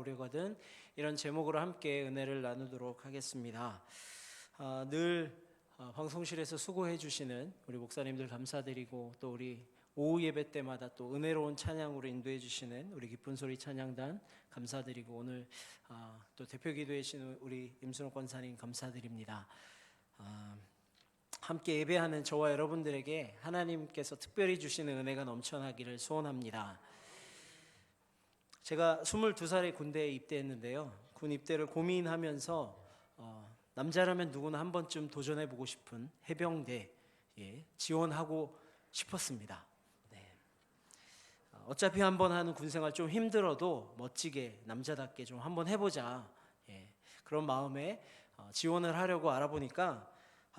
오려거든, 이런 제목으로 함께 은혜를 나누도록 하겠습니다. 늘 방송실에서 수고해 주시는 우리 목사님들 감사드리고, 또 우리 오후 예배 때마다 또 은혜로운 찬양으로 인도해 주시는 우리 기쁜 소리 찬양단 감사드리고, 오늘 또 대표 기도해 주시는 우리 임순옥 권사님 감사드립니다. 함께 예배하는 저와 여러분들에게 하나님께서 특별히 주시는 은혜가 넘쳐나기를 소원합니다. 제가 22살에 군대에 입대했는데요, 군 입대를 고민하면서 남자라면 누구나 한 번쯤 도전해보고 싶은 해병대에 지원하고 싶었습니다. 어차피 한번 하는 군생활 좀 힘들어도 멋지게 남자답게 좀 한번 해보자, 그런 마음에 지원을 하려고 알아보니까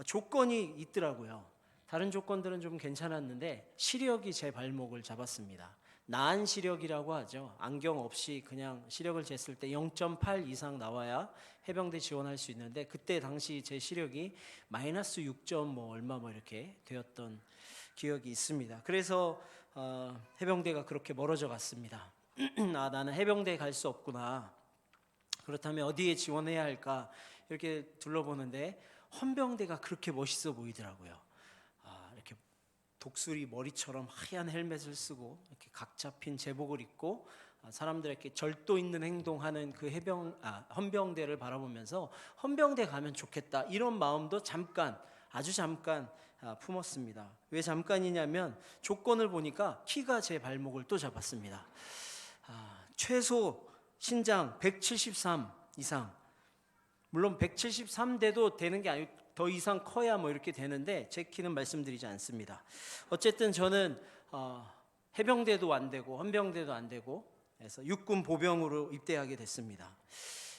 조건이 있더라고요. 다른 조건들은 좀 괜찮았는데 시력이 제 발목을 잡았습니다. 나은 시력이라고 하죠. 안경 없이 그냥 시력을 쟀을 때 0.8 이상 나와야 해병대 지원할 수 있는데, 그때 당시 제 시력이 마이너스 6점 얼마 이렇게 되었던 기억이 있습니다. 그래서 해병대가 그렇게 멀어져 갔습니다. 나는 해병대에 갈 수 없구나. 그렇다면 어디에 지원해야 할까 이렇게 둘러보는데 헌병대가 그렇게 멋있어 보이더라고요. 이렇게 독수리 머리처럼 하얀 헬멧을 쓰고 이렇게 각 잡힌 제복을 입고 사람들에게 절도 있는 행동하는 그 헌병대를 바라보면서 헌병대 가면 좋겠다, 이런 마음도 아주 잠깐 품었습니다. 왜 잠깐이냐면 조건을 보니까 키가 제 발목을 또 잡았습니다. 최소 신장 173 이상, 물론 173대도 되는 게 아니고 더 이상 커야 이렇게 되는데 제 키는 말씀드리지 않습니다. 어쨌든 저는 해병대도 안 되고 헌병대도 안 되고 해서 육군 보병으로 입대하게 됐습니다.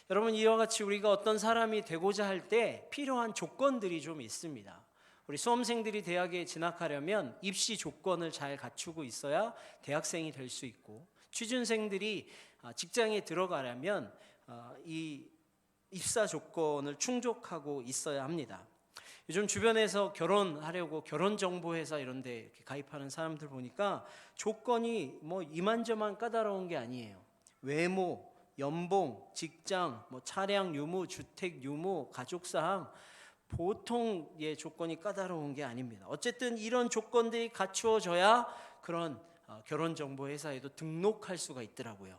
여러분, 이와 같이 우리가 어떤 사람이 되고자 할 때 필요한 조건들이 좀 있습니다. 우리 수험생들이 대학에 진학하려면 입시 조건을 잘 갖추고 있어야 대학생이 될 수 있고, 취준생들이 직장에 들어가려면 이 입사 조건을 충족하고 있어야 합니다. 요즘 주변에서 결혼하려고 결혼정보회사 이런 데 이렇게 가입하는 사람들 보니까 조건이 이만저만 까다로운 게 아니에요. 외모, 연봉, 직장, 차량 유무, 주택 유무, 가족사항, 보통의 조건이 까다로운 게 아닙니다. 어쨌든 이런 조건들이 갖추어져야 그런 결혼정보회사에도 등록할 수가 있더라고요.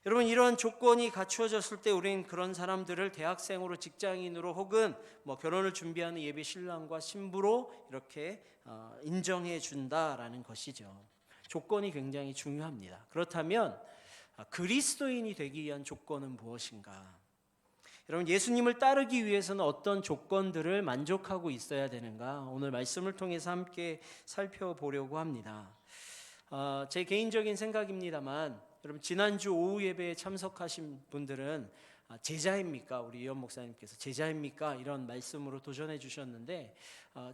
여러분, 이런 조건이 갖추어졌을 때 우리는 그런 사람들을 대학생으로, 직장인으로, 혹은 결혼을 준비하는 예비 신랑과 신부로 이렇게 인정해 준다라는 것이죠. 조건이 굉장히 중요합니다. 그렇다면 그리스도인이 되기 위한 조건은 무엇인가? 여러분, 예수님을 따르기 위해서는 어떤 조건들을 만족하고 있어야 되는가? 오늘 말씀을 통해서 함께 살펴보려고 합니다. 제 개인적인 생각입니다만, 여러분, 지난주 오후 예배에 참석하신 분들은 제자입니까? 우리 이현 목사님께서 제자입니까? 이런 말씀으로 도전해 주셨는데,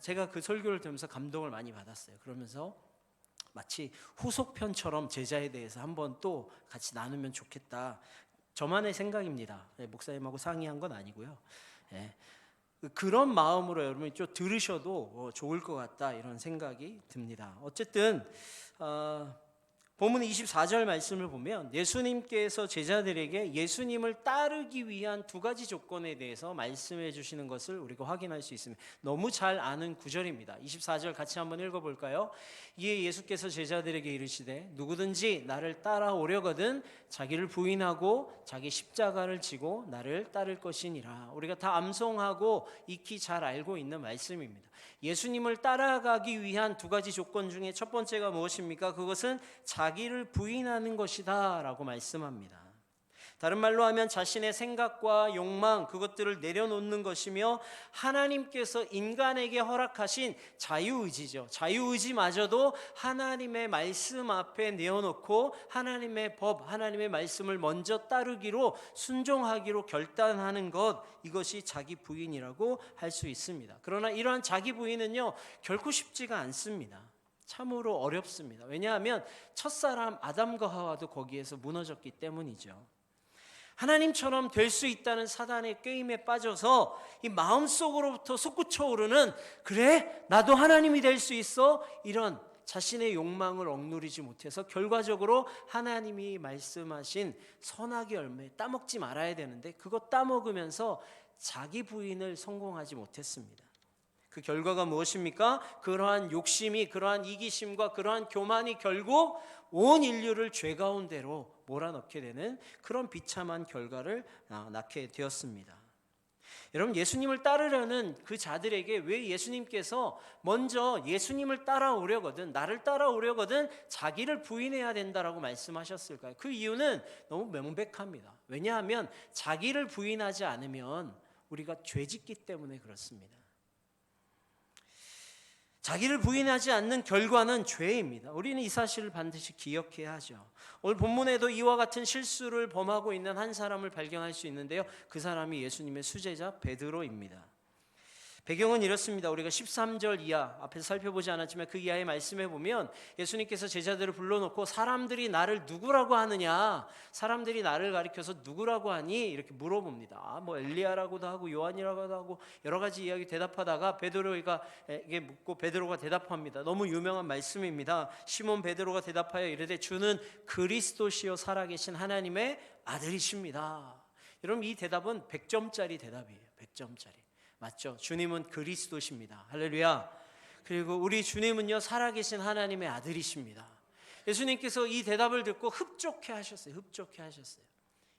제가 그 설교를 들으면서 감동을 많이 받았어요. 그러면서 마치 후속편처럼 제자에 대해서 한번 또 같이 나누면 좋겠다. 저만의 생각입니다. 목사님하고 상의한 건 아니고요. 그런 마음으로 여러분이 좀 들으셔도 좋을 것 같다, 이런 생각이 듭니다. 어쨌든 본문 24절 말씀을 보면 예수님께서 제자들에게 예수님을 따르기 위한 두 가지 조건에 대해서 말씀해 주시는 것을 우리가 확인할 수 있습니다. 너무 잘 아는 구절입니다. 24절 같이 한번 읽어볼까요? 이에 예수께서 제자들에게 이르시되 누구든지 나를 따라오려거든 자기를 부인하고 자기 십자가를 지고 나를 따를 것이니라. 우리가 다 암송하고 익히 잘 알고 있는 말씀입니다. 예수님을 따라가기 위한 두 가지 조건 중에 첫 번째가 무엇입니까? 그것은 자기를 부인하는 것이다 라고 말씀합니다. 다른 말로 하면 자신의 생각과 욕망, 그것들을 내려놓는 것이며, 하나님께서 인간에게 허락하신 자유의지죠. 자유의지마저도 하나님의 말씀 앞에 내어놓고 하나님의 법, 하나님의 말씀을 먼저 따르기로, 순종하기로 결단하는 것, 이것이 자기 부인이라고 할 수 있습니다. 그러나 이러한 자기 부인은요, 결코 쉽지가 않습니다. 참으로 어렵습니다. 왜냐하면 첫사람 아담과 하와도 거기에서 무너졌기 때문이죠. 하나님처럼 될 수 있다는 사단의 꾀임에 빠져서 이 마음속으로부터 솟구쳐 오르는, 그래 나도 하나님이 될 수 있어, 이런 자신의 욕망을 억누르지 못해서 결과적으로 하나님이 말씀하신 선악의 열매 따먹지 말아야 되는데 그거 따먹으면서 자기 부인을 성공하지 못했습니다. 그 결과가 무엇입니까? 그러한 욕심이, 그러한 이기심과 그러한 교만이 결국 온 인류를 죄 가운데로 몰아넣게 되는 그런 비참한 결과를 낳게 되었습니다. 여러분, 예수님을 따르려는 그 자들에게 왜 예수님께서 먼저 예수님을 따라오려거든, 나를 따라오려거든 자기를 부인해야 된다라고 말씀하셨을까요? 그 이유는 너무 명백합니다. 왜냐하면 자기를 부인하지 않으면 우리가 죄짓기 때문에 그렇습니다. 자기를 부인하지 않는 결과는 죄입니다. 우리는 이 사실을 반드시 기억해야 하죠. 오늘 본문에도 이와 같은 실수를 범하고 있는 한 사람을 발견할 수 있는데요. 그 사람이 예수님의 수제자 베드로입니다. 배경은 이렇습니다. 우리가 13절 이하 앞에서 살펴보지 않았지만 그 이하의 말씀에 보면 예수님께서 제자들을 불러놓고 사람들이 나를 누구라고 하느냐, 사람들이 나를 가리켜서 누구라고 하니 이렇게 물어봅니다. 뭐 엘리야라고도 하고 요한이라고도 하고 여러 가지 이야기 대답하다가 베드로에게 묻고 베드로가 대답합니다. 너무 유명한 말씀입니다. 시몬 베드로가 대답하여 이르되 주는 그리스도시요 살아계신 하나님의 아들이십니다. 여러분, 이 대답은 100점짜리 대답이에요. 100점짜리. 맞죠? 주님은 그리스도십니다. 할렐루야. 그리고 우리 주님은요, 살아계신 하나님의 아들이십니다. 예수님께서 이 대답을 듣고 흡족해 하셨어요. 흡족해 하셨어요.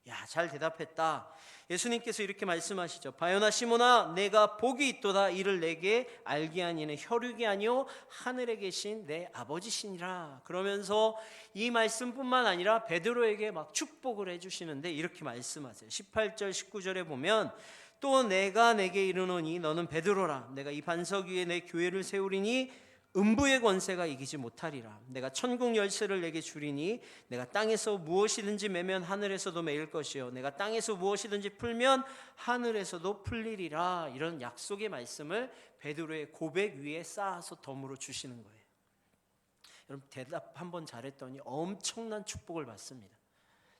야, 잘 대답했다. 예수님께서 이렇게 말씀하시죠. 바요나 시몬아, 내가 복이 있도다. 이를 내게 알게 하니는 혈육이 아니요 하늘에 계신 내 아버지시니라. 그러면서 이 말씀뿐만 아니라 베드로에게 막 축복을 해주시는데 이렇게 말씀하세요. 18절 19절에 보면 또 내가 내게 이르노니 너는 베드로라. 내가 이 반석 위에 내 교회를 세우리니 음부의 권세가 이기지 못하리라. 내가 천국 열쇠를 내게 주리니 내가 땅에서 무엇이든지 매면 하늘에서도 매일 것이요 내가 땅에서 무엇이든지 풀면 하늘에서도 풀리리라. 이런 약속의 말씀을 베드로의 고백 위에 쌓아서 덤으로 주시는 거예요. 여러분, 대답 한번 잘했더니 엄청난 축복을 받습니다.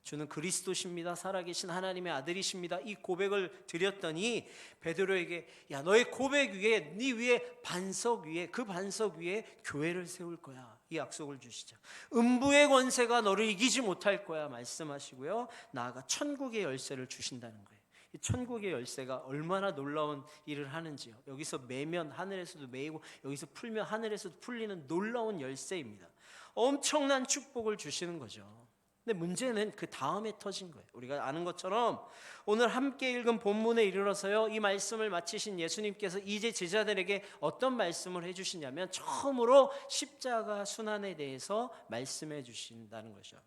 주는 그리스도십니다. 살아계신 하나님의 아들이십니다. 이 고백을 드렸더니 베드로에게 야, 너의 고백 위에, 네 위에 반석 위에, 그 반석 위에 교회를 세울 거야. 이 약속을 주시죠. 음부의 권세가 너를 이기지 못할 거야 말씀하시고요. 나아가 천국의 열쇠를 주신다는 거예요. 이 천국의 열쇠가 얼마나 놀라운 일을 하는지요. 여기서 매면 하늘에서도 매이고 여기서 풀면 하늘에서도 풀리는 놀라운 열쇠입니다. 엄청난 축복을 주시는 거죠. 근데 문제는 그 다음에 터진 거예요. 우리가 아는 것처럼 오늘 함께 읽은 본문에 이르러서요, 이 말씀을 마치신 예수님께서 이제 제자들에게 어떤 말씀을 해주시냐면 처음으로 십자가 순환에 대해서 말씀해 주신다는 것이죠.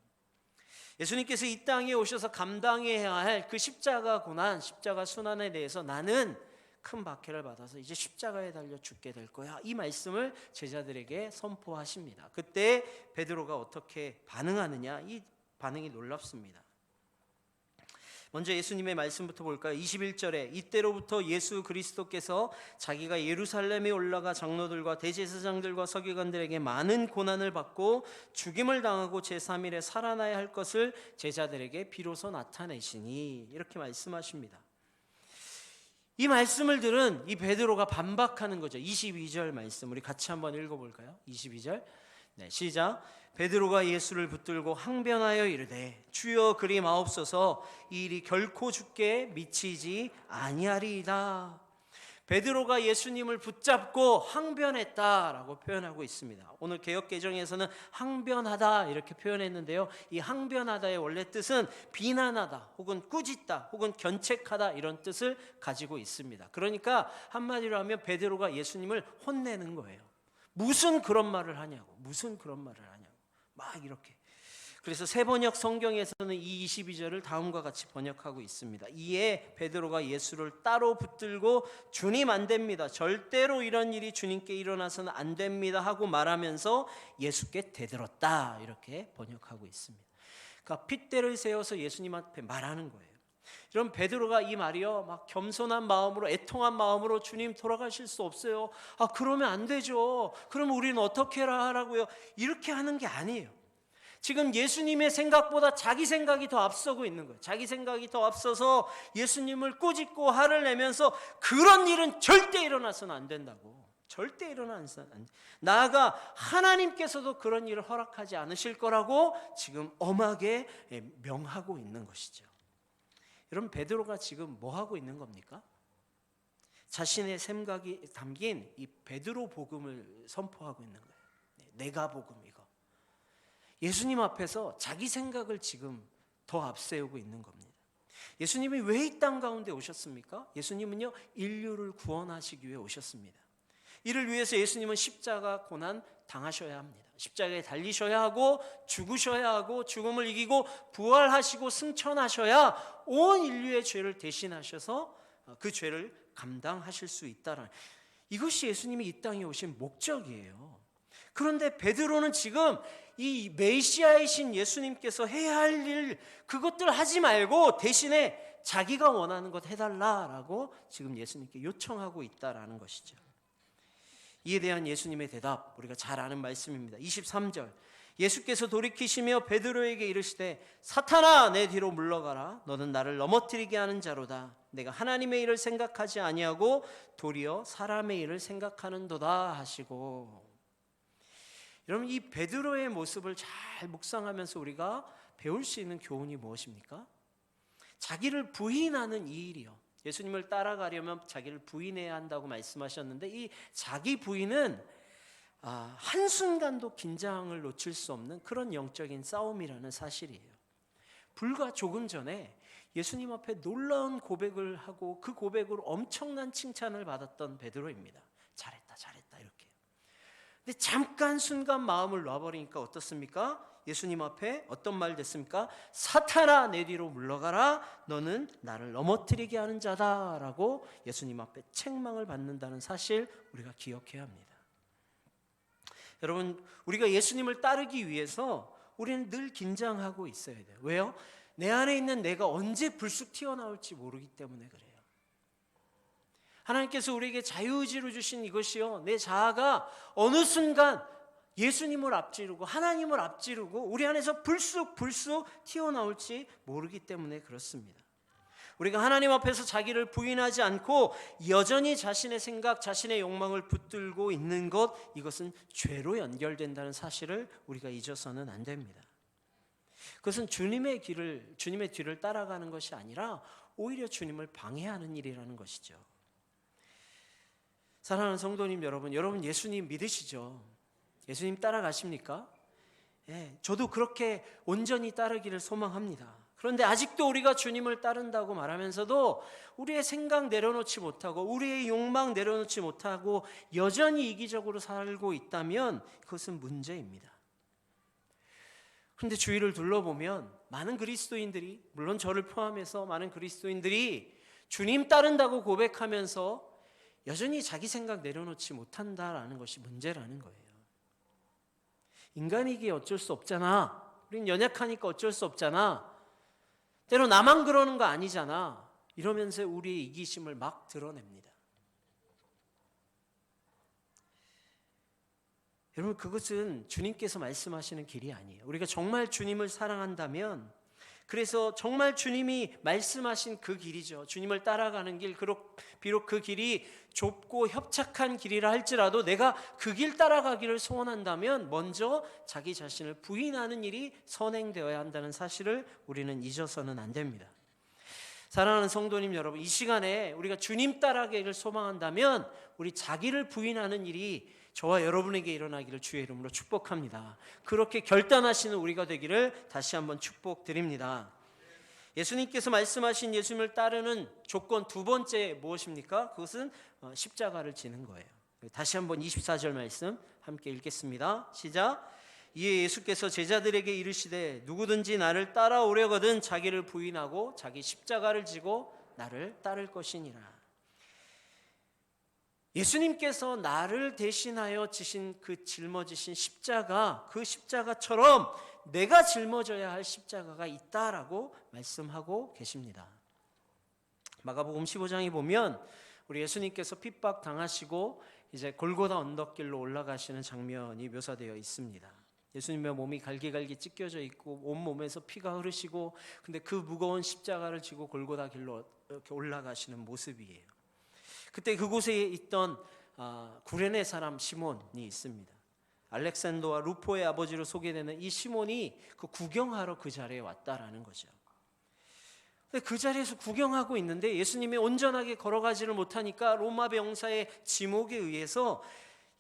예수님께서 이 땅에 오셔서 감당해야 할 그 십자가 고난, 십자가 순환에 대해서 나는 큰 박해를 받아서 이제 십자가에 달려 죽게 될 거야. 이 말씀을 제자들에게 선포하십니다. 그때 베드로가 어떻게 반응하느냐, 이 반응이 놀랍습니다. 먼저 예수님의 말씀부터 볼까요? 21절에 이때로부터 예수 그리스도께서 자기가 예루살렘에 올라가 장로들과 대제사장들과 서기관들에게 많은 고난을 받고 죽임을 당하고 제3일에 살아나야 할 것을 제자들에게 비로소 나타내시니 이렇게 말씀하십니다. 이 말씀을 들은 이 베드로가 반박하는 거죠. 22절 말씀 우리 같이 한번 읽어볼까요? 22절 네, 시작. 베드로가 예수를 붙들고 항변하여 이르되 주여 그리 마옵소서 이 일이 결코 주께 미치지 아니하리이다. 베드로가 예수님을 붙잡고 항변했다라고 표현하고 있습니다. 오늘 개역개정에서는 항변하다 이렇게 표현했는데요, 이 항변하다의 원래 뜻은 비난하다 혹은 꾸짖다 혹은 견책하다 이런 뜻을 가지고 있습니다. 그러니까 한마디로 하면 베드로가 예수님을 혼내는 거예요. 무슨 그런 말을 하냐고, 무슨 그런 말을 하냐고 막 이렇게. 그래서 세번역 성경에서는 이 22절을 다음과 같이 번역하고 있습니다. 이에 베드로가 예수를 따로 붙들고 주님 안 됩니다, 절대로 이런 일이 주님께 일어나서는 안 됩니다 하고 말하면서 예수께 대들었다 이렇게 번역하고 있습니다. 그러니까 핏대를 세워서 예수님 앞에 말하는 거예요. 이런 베드로가 이 말이요, 막 겸손한 마음으로 애통한 마음으로 주님 돌아가실 수 없어요. 아, 그러면 안 되죠. 그럼 우리는 어떻게 하라고요? 이렇게 하는 게 아니에요. 지금 예수님의 생각보다 자기 생각이 더 앞서고 있는 거예요. 자기 생각이 더 앞서서 예수님을 꾸짖고 화를 내면서 그런 일은 절대 일어나서는 안 된다고. 절대 일어나지 않습니다. 나아가 하나님께서도 그런 일을 허락하지 않으실 거라고 지금 엄하게 명하고 있는 것이죠. 여러분, 베드로가 지금 뭐 하고 있는 겁니까? 자신의 생각이 담긴 이 베드로 복음을 선포하고 있는 거예요. 내가 복음 이거. 예수님 앞에서 자기 생각을 지금 더 앞세우고 있는 겁니다. 예수님이 왜 이 땅 가운데 오셨습니까? 예수님은요, 인류를 구원하시기 위해 오셨습니다. 이를 위해서 예수님은 십자가 고난 당하셔야 합니다. 십자가에 달리셔야 하고 죽으셔야 하고 죽음을 이기고 부활하시고 승천하셔야 온 인류의 죄를 대신하셔서 그 죄를 감당하실 수 있다라는, 이것이 예수님이 이 땅에 오신 목적이에요. 그런데 베드로는 지금 이 메시아이신 예수님께서 해야 할 일, 그것들 하지 말고 대신에 자기가 원하는 것 해달라라고 지금 예수님께 요청하고 있다라는 것이죠. 이에 대한 예수님의 대답, 우리가 잘 아는 말씀입니다. 23절, 예수께서 돌이키시며 베드로에게 이르시되 사탄아, 내 뒤로 물러가라. 너는 나를 넘어뜨리게 하는 자로다. 내가 하나님의 일을 생각하지 아니하고 도리어 사람의 일을 생각하는도다 하시고. 여러분, 이 베드로의 모습을 잘 묵상하면서 우리가 배울 수 있는 교훈이 무엇입니까? 자기를 부인하는 이 일이요. 예수님을 따라가려면 자기를 부인해야 한다고 말씀하셨는데, 이 자기 부인은 한순간도 긴장을 놓칠 수 없는 그런 영적인 싸움이라는 사실이에요. 불과 조금 전에 예수님 앞에 놀라운 고백을 하고 그 고백으로 엄청난 칭찬을 받았던 베드로입니다. 잘했다 잘했다 이렇게. 근데 잠깐 순간 마음을 놔버리니까 어떻습니까? 예수님 앞에 어떤 말 됐습니까? 사탄아, 내 뒤로 물러가라. 너는 나를 넘어뜨리게 하는 자다라고 예수님 앞에 책망을 받는다는 사실 우리가 기억해야 합니다. 여러분, 우리가 예수님을 따르기 위해서 우리는 늘 긴장하고 있어야 돼요. 왜요? 내 안에 있는 내가 언제 불쑥 튀어나올지 모르기 때문에 그래요. 하나님께서 우리에게 자유의지로 주신 이것이요, 내 자아가 어느 순간 예수님을 앞지르고 하나님을 앞지르고 우리 안에서 불쑥 튀어나올지 모르기 때문에 그렇습니다. 우리가 하나님 앞에서 자기를 부인하지 않고 여전히 자신의 생각, 자신의 욕망을 붙들고 있는 것, 이것은 죄로 연결된다는 사실을 우리가 잊어서는 안 됩니다. 그것은 주님의 뒤를 따라가는 것이 아니라 오히려 주님을 방해하는 일이라는 것이죠. 사랑하는 성도님 여러분, 여러분 예수님 믿으시죠? 예수님 따라가십니까? 예, 저도 그렇게 온전히 따르기를 소망합니다. 그런데 아직도 우리가 주님을 따른다고 말하면서도 우리의 생각 내려놓지 못하고 우리의 욕망 내려놓지 못하고 여전히 이기적으로 살고 있다면 그것은 문제입니다. 그런데 주위를 둘러보면 많은 그리스도인들이, 물론 저를 포함해서 많은 그리스도인들이 주님 따른다고 고백하면서 여전히 자기 생각 내려놓지 못한다라는 것이 문제라는 거예요. 인간이기에 어쩔 수 없잖아. 우린 연약하니까 어쩔 수 없잖아. 때로 나만 그러는 거 아니잖아. 이러면서 우리의 이기심을 막 드러냅니다. 여러분, 그것은 주님께서 말씀하시는 길이 아니에요. 우리가 정말 주님을 사랑한다면, 그래서 정말 주님이 말씀하신 그 길이죠. 주님을 따라가는 길, 비록 그 길이 좁고 협착한 길이라 할지라도 내가 그 길 따라가기를 소원한다면 먼저 자기 자신을 부인하는 일이 선행되어야 한다는 사실을 우리는 잊어서는 안 됩니다. 사랑하는 성도님 여러분, 이 시간에 우리가 주님 따라가기를 소망한다면 우리 자기를 부인하는 일이 저와 여러분에게 일어나기를 주의 이름으로 축복합니다. 그렇게 결단하시는 우리가 되기를 다시 한번 축복드립니다. 예수님께서 말씀하신 예수님을 따르는 조건 두 번째 무엇입니까? 그것은 십자가를 지는 거예요. 다시 한번 24절 말씀 함께 읽겠습니다. 시작. 이에 예수께서 제자들에게 이르시되 누구든지 나를 따라오려거든 자기를 부인하고 자기 십자가를 지고 나를 따를 것이니라. 예수님께서 나를 대신하여 지신 그 짊어지신 십자가, 그 십자가처럼 내가 짊어져야 할 십자가가 있다라고 말씀하고 계십니다. 마가복음 15장에 보면 우리 예수님께서 핍박 당하시고 이제 골고다 언덕길로 올라가시는 장면이 묘사되어 있습니다. 예수님의 몸이 갈기갈기 찢겨져 있고 온 몸에서 피가 흐르시고, 근데 그 무거운 십자가를 지고 골고다 길로 이렇게 올라가시는 모습이에요. 그때 그곳에 있던 구레네 사람 시몬이 있습니다. 알렉산더와 루포의 아버지로 소개되는 이 시몬이 그 구경하러 그 자리에 왔다라는 거죠. 근데 그 자리에서 구경하고 있는데 예수님이 온전하게 걸어가지를 못하니까 로마 병사의 지목에 의해서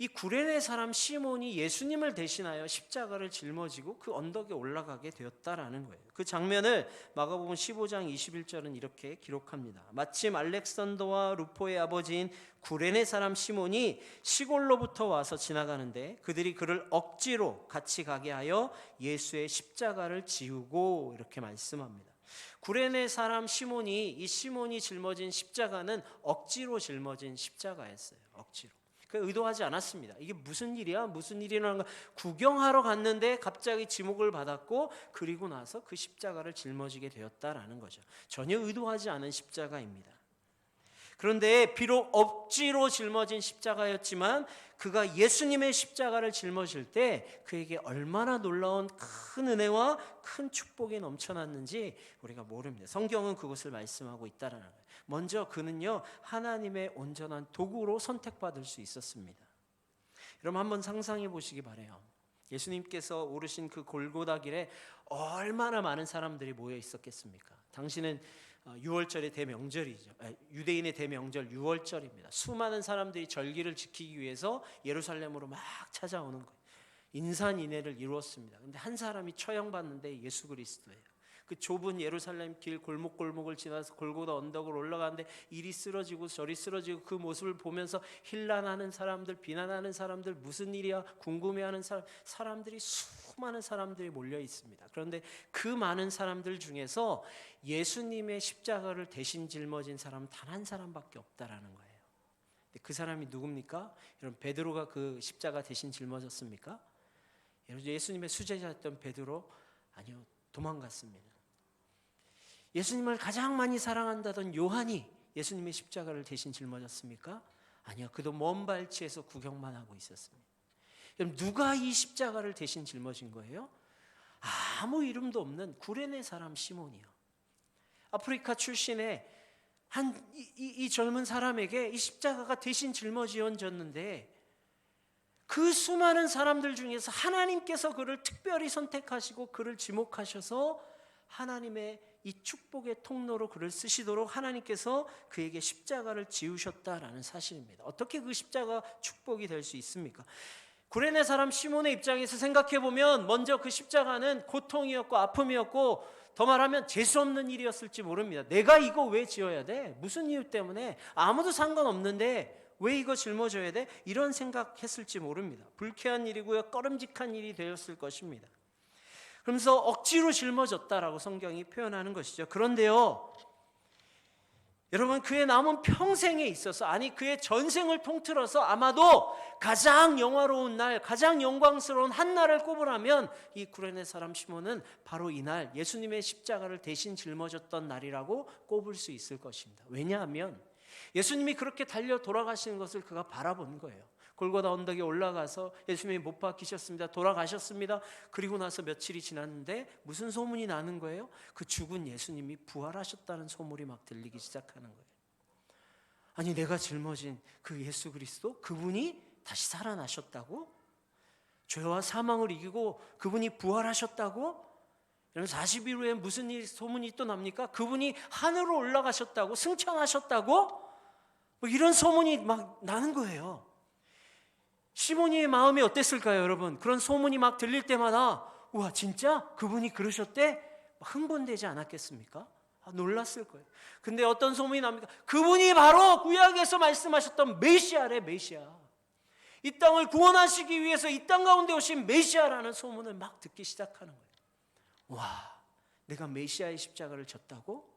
이 구레네 사람 시몬이 예수님을 대신하여 십자가를 짊어지고 그 언덕에 올라가게 되었다라는 거예요. 그 장면을 마가복음 15장 21절은 이렇게 기록합니다. 마침 알렉산더와 루포의 아버지인 구레네 사람 시몬이 시골로부터 와서 지나가는데 그들이 그를 억지로 같이 가게 하여 예수의 십자가를 지우고, 이렇게 말씀합니다. 구레네 사람 시몬이, 이 시몬이 짊어진 십자가는 억지로 짊어진 십자가였어요. 억지로. 의도하지 않았습니다. 이게 무슨 일이야? 무슨 일이라는 거, 구경하러 갔는데 갑자기 지목을 받았고 그리고 나서 그 십자가를 짊어지게 되었다라는 거죠. 전혀 의도하지 않은 십자가입니다. 그런데 비록 억지로 짊어진 십자가였지만 그가 예수님의 십자가를 짊어질 때 그에게 얼마나 놀라운 큰 은혜와 큰 축복이 넘쳐났는지 우리가 모릅니다. 성경은 그것을 말씀하고 있다는 거예요. 먼저 그는요, 하나님의 온전한 도구로 선택받을 수 있었습니다. 여러분 한번 상상해 보시기 바라요. 예수님께서 오르신 그 골고다 길에 얼마나 많은 사람들이 모여 있었겠습니까? 당시는 6월절의 대명절이죠. 유대인의 대명절 6월절입니다. 수많은 사람들이 절기를 지키기 위해서 예루살렘으로 막 찾아오는 거예요. 인산인해를 이루었습니다. 근데 한 사람이 처형받는데 예수 그리스도예요. 그 좁은 예루살렘 길 골목골목을 지나서 골고다 언덕을 올라가는데 이리 쓰러지고 저리 쓰러지고 그 모습을 보면서 힐난하는 사람들, 비난하는 사람들, 무슨 일이야 궁금해하는 사람들이, 수많은 사람들이 몰려 있습니다. 그런데 그 많은 사람들 중에서 예수님의 십자가를 대신 짊어진 사람은 단 한 사람밖에 없다라는 거예요. 그 사람이 누굽니까? 여러분, 베드로가 그 십자가 대신 짊어졌습니까? 예수님의 수제자였던 베드로? 아니요, 도망갔습니다. 예수님을 가장 많이 사랑한다던 요한이 예수님의 십자가를 대신 짊어졌습니까? 아니요, 그도 먼 발치에서 구경만 하고 있었습니다. 그럼 누가 이 십자가를 대신 짊어진 거예요? 아무 이름도 없는 구레네 사람 시몬이요. 아프리카 출신의 이 젊은 사람에게 이 십자가가 대신 짊어지어졌는데 그 수많은 사람들 중에서 하나님께서 그를 특별히 선택하시고 그를 지목하셔서 하나님의 이 축복의 통로로 그를 쓰시도록 하나님께서 그에게 십자가를 지우셨다라는 사실입니다. 어떻게 그 십자가 축복이 될 수 있습니까? 구레네 사람 시몬의 입장에서 생각해 보면 먼저 그 십자가는 고통이었고 아픔이었고 더 말하면 재수 없는 일이었을지 모릅니다. 내가 이거 왜 지어야 돼? 무슨 이유 때문에? 아무도 상관없는데 왜 이거 짊어져야 돼? 이런 생각했을지 모릅니다. 불쾌한 일이고요, 꺼름직한 일이 되었을 것입니다. 그러면서 억지로 짊어졌다라고 성경이 표현하는 것이죠. 그런데요, 여러분, 그의 남은 평생에 있어서, 아니 그의 전생을 통틀어서 아마도 가장 영화로운 날, 가장 영광스러운 한 날을 꼽으라면 이 구레네 사람 시몬은 바로 이날 예수님의 십자가를 대신 짊어졌던 날이라고 꼽을 수 있을 것입니다. 왜냐하면 예수님이 그렇게 달려 돌아가시는 것을 그가 바라본 거예요. 골고다 언덕에 올라가서 예수님이 못 박히셨습니다. 돌아가셨습니다. 그리고 나서 며칠이 지났는데 무슨 소문이 나는 거예요? 그 죽은 예수님이 부활하셨다는 소문이 막 들리기 시작하는 거예요. 아니, 내가 짊어진 그 예수 그리스도, 그분이 다시 살아나셨다고? 죄와 사망을 이기고 그분이 부활하셨다고? 여러분, 40일 후에 무슨 소문이 또 납니까? 그분이 하늘로 올라가셨다고? 승천하셨다고? 뭐 이런 소문이 막 나는 거예요. 시몬이의 마음이 어땠을까요, 여러분? 그런 소문이 막 들릴 때마다 우와, 진짜? 그분이 그러셨대? 흥분되지 않았겠습니까? 놀랐을 거예요. 근데 어떤 소문이 납니까? 그분이 바로 구약에서 말씀하셨던 메시아래, 메시아. 이 땅을 구원하시기 위해서 이 땅 가운데 오신 메시아라는 소문을 막 듣기 시작하는 거예요. 와, 내가 메시아의 십자가를 졌다고?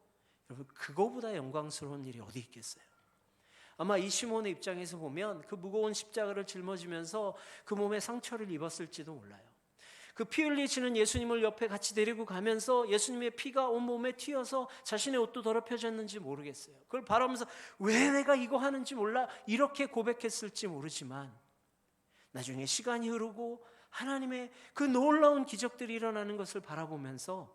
여러분, 그거보다 영광스러운 일이 어디 있겠어요? 아마 이 시몬의 입장에서 보면 그 무거운 십자가를 짊어지면서 그 몸에 상처를 입었을지도 몰라요. 그 피 흘리시는 예수님을 옆에 같이 데리고 가면서 예수님의 피가 온몸에 튀어서 자신의 옷도 더럽혀졌는지 모르겠어요. 그걸 바라보면서 왜 내가 이거 하는지 몰라, 이렇게 고백했을지 모르지만 나중에 시간이 흐르고 하나님의 그 놀라운 기적들이 일어나는 것을 바라보면서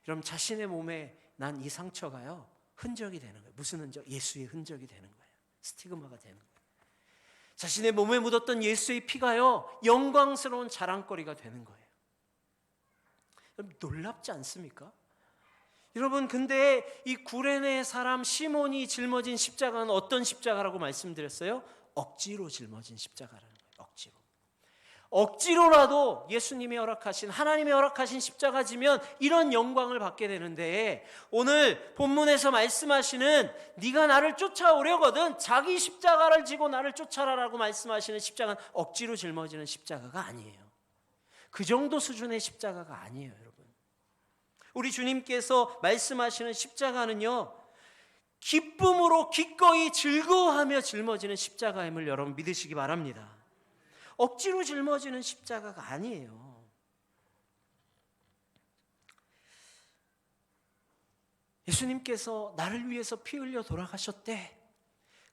여러분, 자신의 몸에 난 이 상처가요 흔적이 되는 거예요. 무슨 흔적? 예수의 흔적이 되는 거예요. 스티그마가 되는 거예요. 자신의 몸에 묻었던 예수의 피가요, 영광스러운 자랑거리가 되는 거예요. 놀랍지 않습니까? 여러분, 근데 이 구레네 사람 시몬이 짊어진 십자가는 어떤 십자가라고 말씀드렸어요? 억지로 짊어진 십자가라는 거예요. 억지로라도 예수님이 허락하신, 하나님이 허락하신 십자가 지면 이런 영광을 받게 되는데, 오늘 본문에서 말씀하시는 네가 나를 쫓아오려거든 자기 십자가를 지고 나를 쫓아라라고 말씀하시는 십자가는 억지로 짊어지는 십자가가 아니에요. 그 정도 수준의 십자가가 아니에요, 여러분. 우리 주님께서 말씀하시는 십자가는요, 기쁨으로 기꺼이 즐거워하며 짊어지는 십자가임을 여러분 믿으시기 바랍니다. 억지로 짊어지는 십자가가 아니에요. 예수님께서 나를 위해서 피 흘려 돌아가셨대.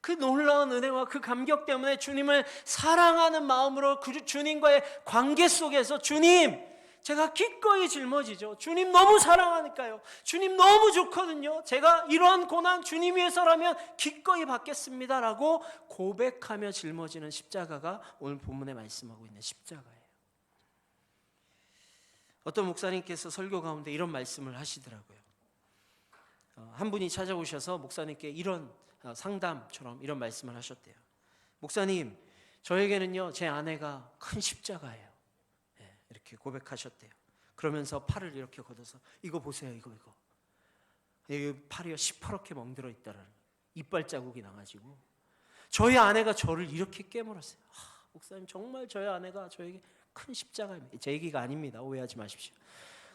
그 놀라운 은혜와 그 감격 때문에 주님을 사랑하는 마음으로 그 주님과의 관계 속에서 주님, 제가 기꺼이 짊어지죠. 주님 너무 사랑하니까요. 주님 너무 좋거든요. 제가 이러한 고난 주님 위해서라면 기꺼이 받겠습니다라고 고백하며 짊어지는 십자가가 오늘 본문에 말씀하고 있는 십자가예요. 어떤 목사님께서 설교 가운데 이런 말씀을 하시더라고요. 한 분이 찾아오셔서 목사님께 이런 상담처럼 이런 말씀을 하셨대요. 목사님, 저에게는요 제 아내가 큰 십자가예요. 이렇게 고백하셨대요. 그러면서 팔을 이렇게 걷어서 이거 보세요, 이거 이 팔이 시퍼렇게 멍들어 있다라는 거예요. 이빨 자국이 나가지고 저희 아내가 저를 이렇게 깨물었어요. 목사님, 정말 저희 아내가 저에게 큰 십자가입니다. 제 얘기가 아닙니다. 오해하지 마십시오.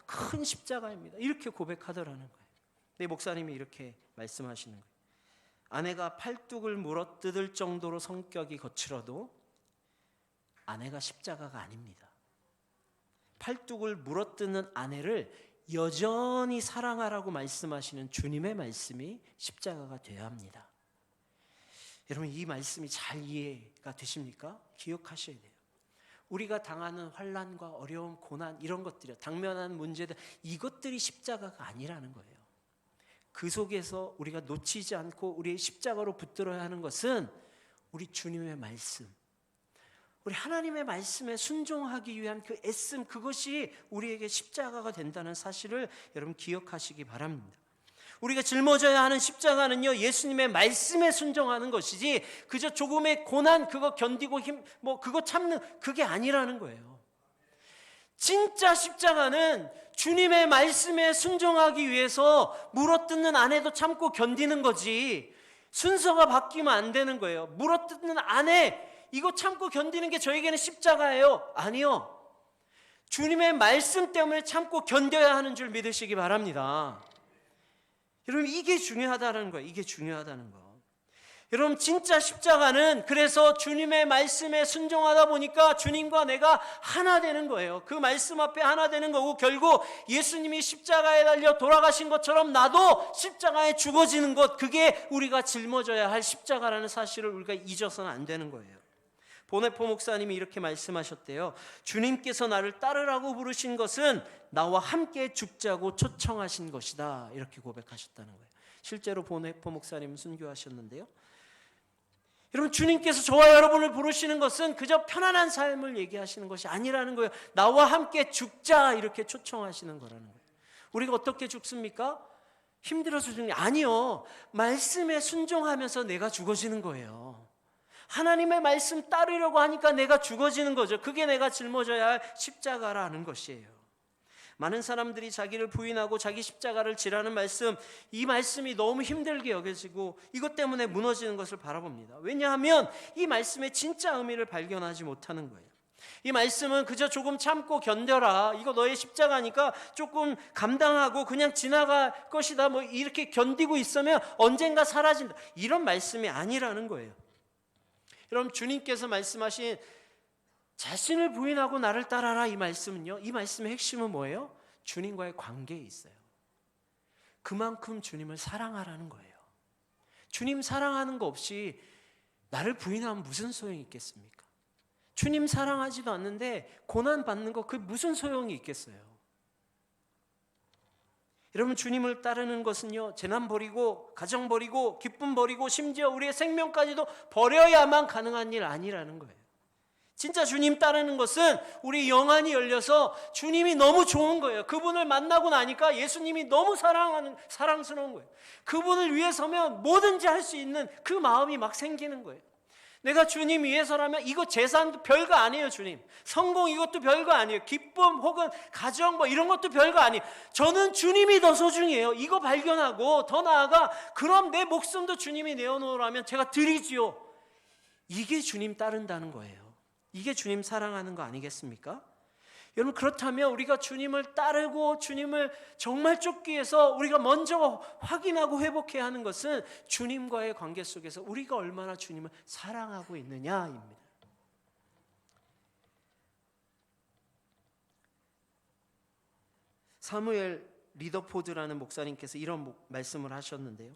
큰 십자가입니다. 이렇게 고백하더라는 거예요. 근데 목사님이 이렇게 말씀하시는 거예요. 아내가 팔뚝을 물어뜯을 정도로 성격이 거칠어도 아내가 십자가가 아닙니다. 팔뚝을 물어뜯는 아내를 여전히 사랑하라고 말씀하시는 주님의 말씀이 십자가가 되어야 합니다. 여러분, 이 말씀이 잘 이해가 되십니까? 기억하셔야 돼요. 우리가 당하는 환난과 어려움, 고난 이런 것들이요, 당면한 문제들, 이것들이 십자가가 아니라는 거예요. 그 속에서 우리가 놓치지 않고 우리의 십자가로 붙들어야 하는 것은 우리 주님의 말씀, 우리 하나님의 말씀에 순종하기 위한 그 애씀, 그것이 우리에게 십자가가 된다는 사실을 여러분 기억하시기 바랍니다. 우리가 짊어져야 하는 십자가는요, 예수님의 말씀에 순종하는 것이지 그저 조금의 고난 그거 견디고 그거 참는 그게 아니라는 거예요. 진짜 십자가는 주님의 말씀에 순종하기 위해서 물어뜯는 아내도 참고 견디는 거지, 순서가 바뀌면 안 되는 거예요. 물어뜯는 아내 이거 참고 견디는 게 저에게는 십자가예요? 아니요. 주님의 말씀 때문에 참고 견뎌야 하는 줄 믿으시기 바랍니다. 여러분, 이게 중요하다는 거예요. 이게 중요하다는 거. 여러분, 진짜 십자가는 그래서 주님의 말씀에 순종하다 보니까 주님과 내가 하나 되는 거예요. 그 말씀 앞에 하나 되는 거고, 결국 예수님이 십자가에 달려 돌아가신 것처럼 나도 십자가에 죽어지는 것, 그게 우리가 짊어져야 할 십자가라는 사실을 우리가 잊어서는 안 되는 거예요. 보네포 목사님이 이렇게 말씀하셨대요. 주님께서 나를 따르라고 부르신 것은 나와 함께 죽자고 초청하신 것이다, 이렇게 고백하셨다는 거예요. 실제로 보네포 목사님 순교하셨는데요, 여러분, 주님께서 저와 여러분을 부르시는 것은 그저 편안한 삶을 얘기하시는 것이 아니라는 거예요. 나와 함께 죽자, 이렇게 초청하시는 거라는 거예요. 우리가 어떻게 죽습니까? 힘들어서 죽는 게 아니요, 말씀에 순종하면서 내가 죽어지는 거예요. 하나님의 말씀 따르려고 하니까 내가 죽어지는 거죠. 그게 내가 짊어져야 할 십자가라는 것이에요. 많은 사람들이 자기를 부인하고 자기 십자가를 지라는 말씀, 이 말씀이 너무 힘들게 여겨지고 이것 때문에 무너지는 것을 바라봅니다. 왜냐하면 이 말씀의 진짜 의미를 발견하지 못하는 거예요. 이 말씀은 그저 조금 참고 견뎌라, 이거 너의 십자가니까 조금 감당하고 그냥 지나갈 것이다, 이렇게 견디고 있으면 언젠가 사라진다, 이런 말씀이 아니라는 거예요. 여러분, 주님께서 말씀하신 자신을 부인하고 나를 따라라, 이 말씀은요, 이 말씀의 핵심은 뭐예요? 주님과의 관계에 있어요. 그만큼 주님을 사랑하라는 거예요. 주님 사랑하는 거 없이 나를 부인하면 무슨 소용이 있겠습니까? 주님 사랑하지도 않는데 고난 받는 거, 그 무슨 소용이 있겠어요? 여러분, 주님을 따르는 것은요, 재난 버리고 가정 버리고 기쁨 버리고 심지어 우리의 생명까지도 버려야만 가능한 일 아니라는 거예요. 진짜 주님 따르는 것은 우리 영안이 열려서 주님이 너무 좋은 거예요. 그분을 만나고 나니까 예수님이 너무 사랑스러운 거예요. 그분을 위해서면 뭐든지 할 수 있는 그 마음이 막 생기는 거예요. 내가 주님 위해서라면 이거 재산도 별거 아니에요. 주님, 성공 이것도 별거 아니에요. 기쁨 혹은 가정 뭐 이런 것도 별거 아니에요. 저는 주님이 더 소중해요. 이거 발견하고 더 나아가 그럼 내 목숨도 주님이 내어놓으라면 제가 드리지요. 이게 주님 따른다는 거예요. 이게 주님 사랑하는 거 아니겠습니까? 여러분, 그렇다면 우리가 주님을 따르고 주님을 정말 쫓기 위해서 우리가 먼저 확인하고 회복해야 하는 것은 주님과의 관계 속에서 우리가 얼마나 주님을 사랑하고 있느냐입니다. 사무엘 리더포드라는 목사님께서 이런 말씀을 하셨는데요.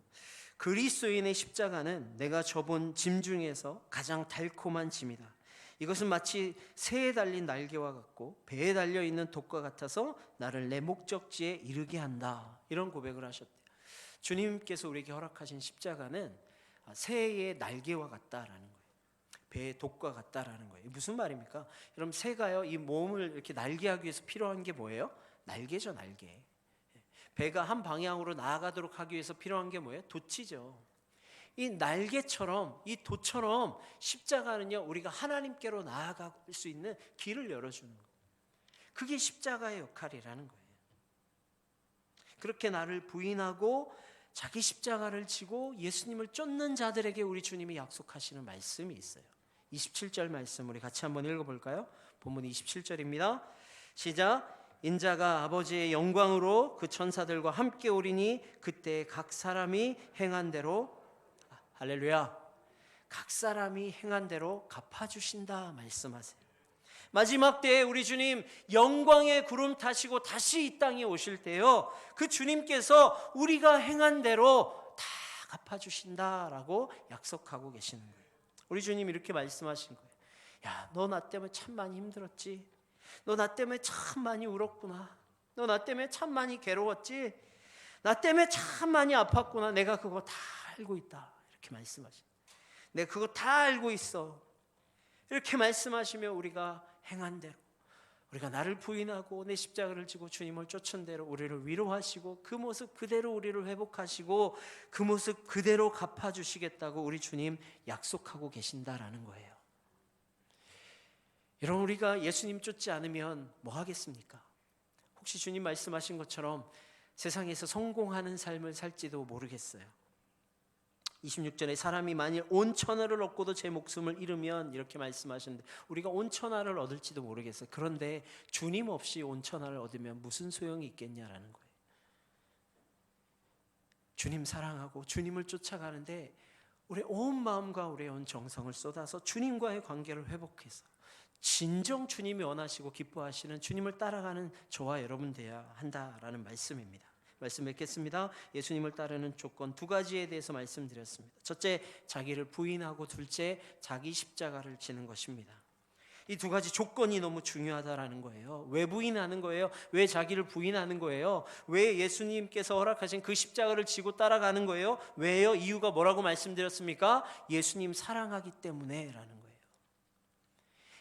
그리스도인의 십자가는 내가 져본 짐 중에서 가장 달콤한 짐이다. 이것은 마치 새에 달린 날개와 같고 배에 달려있는 독과 같아서 나를 내 목적지에 이르게 한다. 이런 고백을 하셨대요. 주님께서 우리에게 허락하신 십자가는 새의 날개와 같다라는 거예요. 배의 독과 같다라는 거예요. 무슨 말입니까? 여러분, 새가요, 이 몸을 이렇게 날개하기 위해서 필요한 게 뭐예요? 날개죠, 날개. 배가 한 방향으로 나아가도록 하기 위해서 필요한 게 뭐예요? 돛이죠. 이 날개처럼, 이 돛처럼 십자가는요, 우리가 하나님께로 나아갈 수 있는 길을 열어주는 거예요. 그게 십자가의 역할이라는 거예요. 그렇게 나를 부인하고 자기 십자가를 지고 예수님을 쫓는 자들에게 우리 주님이 약속하시는 말씀이 있어요. 27절 말씀 우리 같이 한번 읽어볼까요? 본문 27절입니다. 시작. 인자가 아버지의 영광으로 그 천사들과 함께 오리니 그때 각 사람이 행한 대로, 할렐루야, 각 사람이 행한 대로 갚아주신다 말씀하세요. 마지막 때에 우리 주님 영광의 구름 타시고 다시 이 땅에 오실 때요, 그 주님께서 우리가 행한 대로 다 갚아주신다라고 약속하고 계시는 거예요. 우리 주님 이렇게 말씀하신 거예요. 야, 너 나 때문에 참 많이 힘들었지. 너 나 때문에 참 많이 울었구나. 너 나 때문에 참 많이 괴로웠지. 나 때문에 참 많이 아팠구나. 내가 그거 다 알고 있다. 이렇게 말씀하시죠. 내가 그거 다 알고 있어. 이렇게 말씀하시며 우리가 행한 대로, 우리가 나를 부인하고 내 십자가를 지고 주님을 쫓은 대로 우리를 위로하시고 그 모습 그대로 우리를 회복하시고 그 모습 그대로 갚아주시겠다고 우리 주님 약속하고 계신다라는 거예요. 여러분, 우리가 예수님 쫓지 않으면 뭐 하겠습니까? 혹시 주님 말씀하신 것처럼 세상에서 성공하는 삶을 살지도 모르겠어요. 26절에 사람이 만일 온 천하를 얻고도 제 목숨을 잃으면, 이렇게 말씀하시는데 우리가 온 천하를 얻을지도 모르겠어요. 그런데 주님 없이 온 천하를 얻으면 무슨 소용이 있겠냐라는 거예요. 주님 사랑하고 주님을 쫓아가는데 우리 온 마음과 우리의 온 정성을 쏟아서 주님과의 관계를 회복해서 진정 주님이 원하시고 기뻐하시는 주님을 따라가는 저와 여러분 되어야 한다라는 말씀입니다. 말씀 맺겠습니다. 예수님을 따르는 조건 두 가지에 대해서 말씀드렸습니다. 첫째, 자기를 부인하고, 둘째, 자기 십자가를 지는 것입니다. 이 두 가지 조건이 너무 중요하다라는 거예요. 왜 부인하는 거예요? 왜 자기를 부인하는 거예요? 왜 예수님께서 허락하신 그 십자가를 지고 따라가는 거예요? 왜요? 이유가 뭐라고 말씀드렸습니까? 예수님 사랑하기 때문에라는 거예요.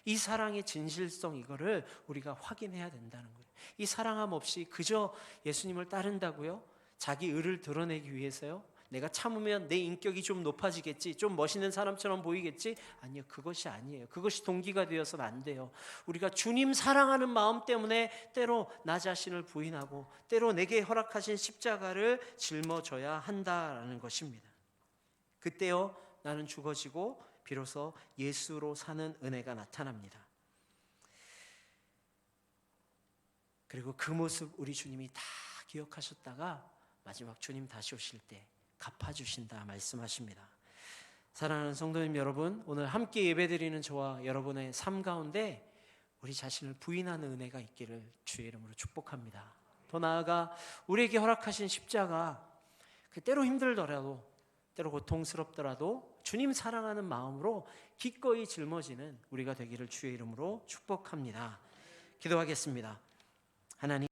이 사랑의 진실성, 이거를 우리가 확인해야 된다는 거예요. 이 사랑함 없이 그저 예수님을 따른다고요? 자기 의를 드러내기 위해서요? 내가 참으면 내 인격이 좀 높아지겠지, 좀 멋있는 사람처럼 보이겠지? 아니요, 그것이 아니에요. 그것이 동기가 되어서는 안 돼요. 우리가 주님 사랑하는 마음 때문에 때로 나 자신을 부인하고 때로 내게 허락하신 십자가를 짊어져야 한다라는 것입니다. 그때요, 나는 죽어지고 비로소 예수로 사는 은혜가 나타납니다. 그리고 그 모습 우리 주님이 다 기억하셨다가 마지막 주님 다시 오실 때 갚아주신다 말씀하십니다. 사랑하는 성도님 여러분, 오늘 함께 예배드리는 저와 여러분의 삶 가운데 우리 자신을 부인하는 은혜가 있기를 주의 이름으로 축복합니다. 더 나아가 우리에게 허락하신 십자가, 때로 힘들더라도 때로 고통스럽더라도 주님 사랑하는 마음으로 기꺼이 짊어지는 우리가 되기를 주의 이름으로 축복합니다. 기도하겠습니다. 하나님,